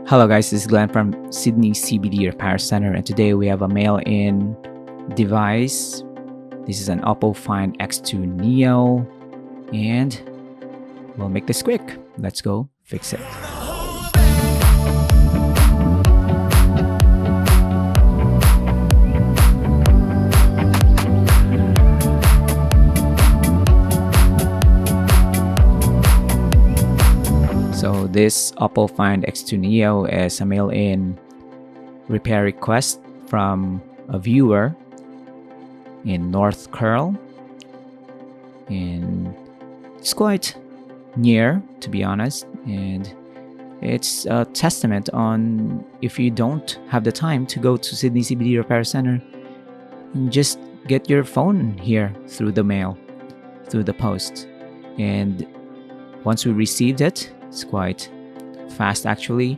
Hello guys, this is Glenn from Sydney CBD Repair Centre, and today we have a mail-in device. This is an Oppo Find X2 Neo, and we'll make this quick. Let's go fix it. So this Oppo Find X2 Neo is a mail-in repair request from a viewer in North Curl, and it's quite near, to be honest, and it's a testament on if you don't have the time to go to Sydney CBD Repair Centre, just get your phone here through the mail, through the post. And once we received it, it's quite fast actually,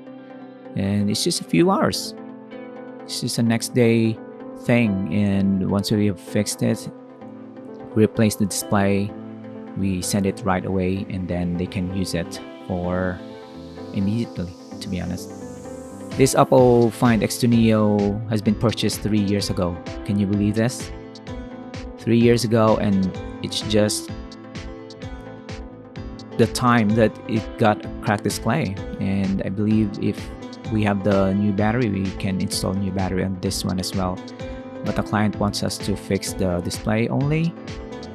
and it's just a few hours. It's just a next day thing, and once we have fixed it, replace the display, we send it right away, and then they can use it for immediately, to be honest. This Oppo Find X2 Neo has been purchased 3 years ago. Can you believe this? 3 years ago, and it's just the time that it got a cracked display. And I believe if we have the new battery, we can install new battery on this one as well, but the client wants us to fix the display only,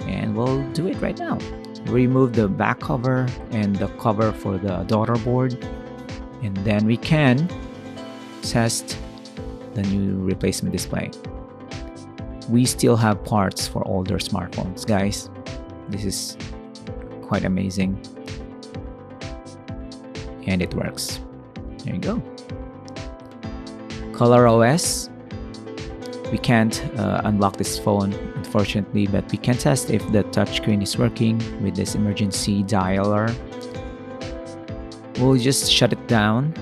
and we'll do it right now. Remove the back cover and the cover for the daughter board, and then we can test the new replacement display. We still have parts for older smartphones, guys. This is quite amazing, and it works. There you go. Color OS, we can't unlock this phone unfortunately, but we can test if the touchscreen is working with this emergency dialer. We'll just shut it down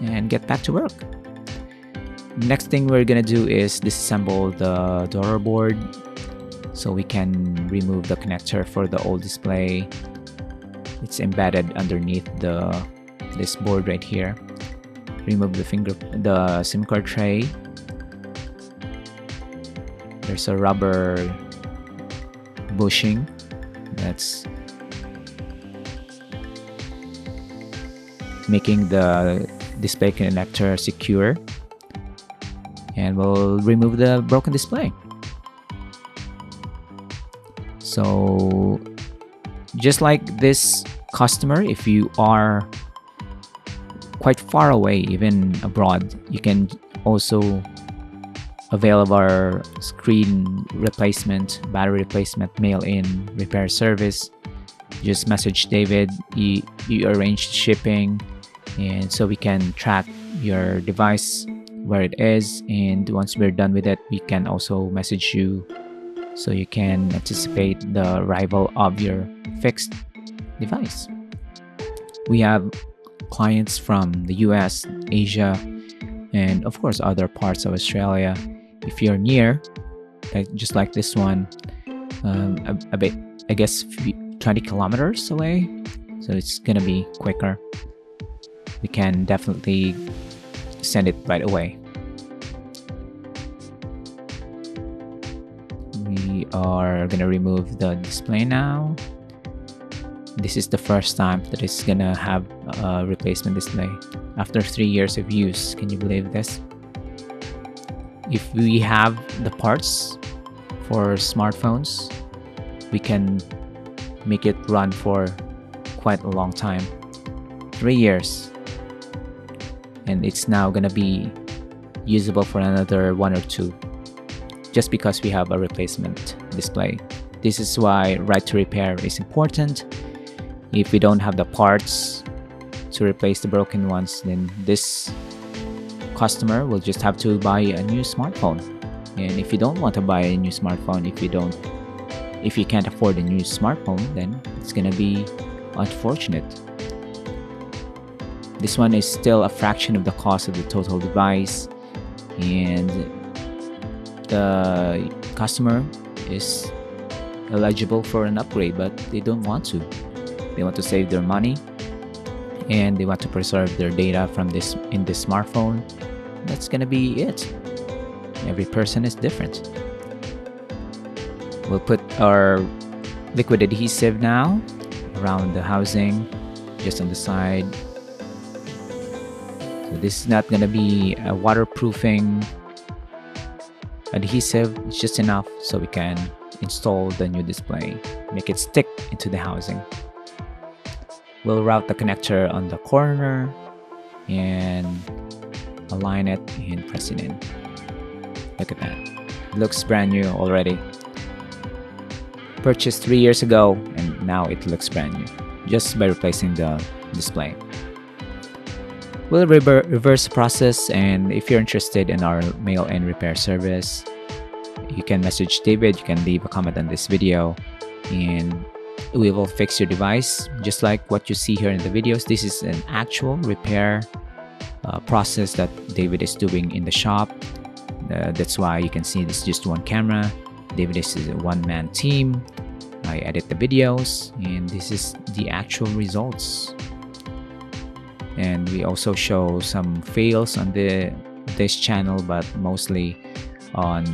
and get back to work. Next thing we're gonna do is disassemble the daughter board, so we can remove the connector for the old display. It's embedded underneath this board right here. Remove the SIM card tray. There's a rubber bushing that's making the display connector secure, and we'll remove the broken display. So just like this customer, if you are quite far away, even abroad, you can also avail of our screen replacement, battery replacement mail-in repair service. Just message David, you arrange shipping, and so we can track your device where it is, and once we're done with it, we can also message you so you can anticipate the arrival of your fixed device. We have clients from the US, Asia, and of course other parts of Australia. If you're near, just like this one, a bit, I guess 20 kilometers away, so it's gonna be quicker. We can definitely send it right away. We are gonna remove the display now. This is the first time that it's gonna have a replacement display after 3 years of use. Can you believe this? If we have the parts for smartphones, we can make it run for quite a long time. 3 years. And it's now gonna be usable for another 1 or 2, just because we have a replacement display. This is why right to repair is important. If we don't have the parts to replace the broken ones, then this customer will just have to buy a new smartphone. And if you don't want to buy a new smartphone, if you can't afford a new smartphone, then it's gonna be unfortunate. This one is still a fraction of the cost of the total device, and the customer is eligible for an upgrade, but they don't want to. They want to save their money, and they want to preserve their data from this in this smartphone, that's gonna be it. Every person is different. We'll put our liquid adhesive now around the housing, just on the side. So this is not gonna be a waterproofing adhesive. It's just enough so we can install the new display, make it stick into the housing. We'll route the connector on the corner and align it and press it in. Look at that. It looks brand new already. Purchased 3 years ago and now it looks brand new just by replacing the display. We'll reverse the process, and if you're interested in our mail-in repair service, you can message David, you can leave a comment on this video, and we will fix your device just like what you see here in the videos. This is an actual repair process that David is doing in the shop. That's why you can see this is just one camera. David is a one-man team. I edit the videos, and this is the actual results. And we also show some fails on this channel, but mostly on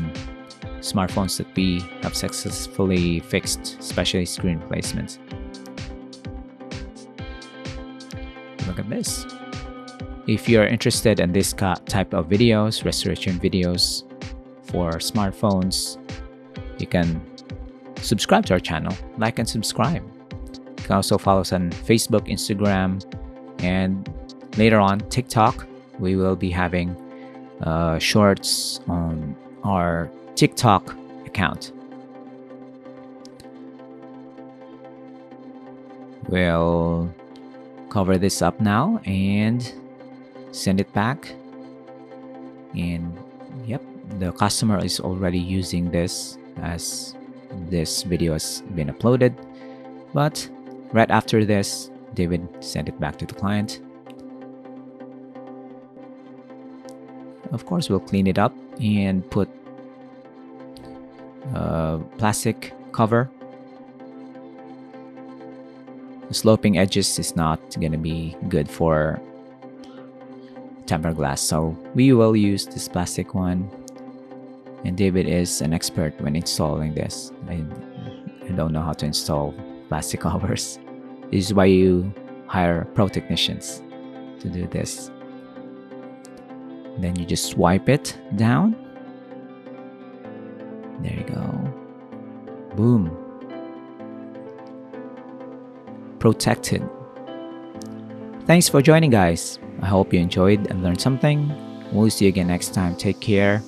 smartphones that we have successfully fixed, especially screen replacements. Look at this. If you're interested in this type of videos, restoration videos for smartphones, you can subscribe to our channel, like and subscribe. You can also follow us on Facebook, Instagram, and later on TikTok. We will be having shorts on our TikTok account. We'll cover this up now and send it back. And yep, the customer is already using this as this video has been uploaded. But right after this, David sent it back to the client. Of course, we'll clean it up and put a plastic cover. The sloping edges is not going to be good for tempered glass, so we will use this plastic one. And David is an expert when installing this. I don't know how to install plastic covers. This is why you hire pro technicians to do this. Then you just wipe it down. There you go. Boom. Protected. Thanks for joining, guys. I hope you enjoyed and learned something. We'll see you again next time. Take care.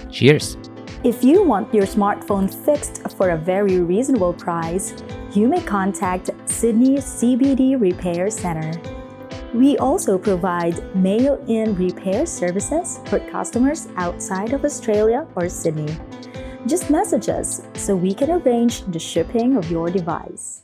Cheers. If you want your smartphone fixed for a very reasonable price, you may contact Sydney CBD Repair Centre. We also provide mail-in repair services for customers outside of Australia or Sydney. Just message us so we can arrange the shipping of your device.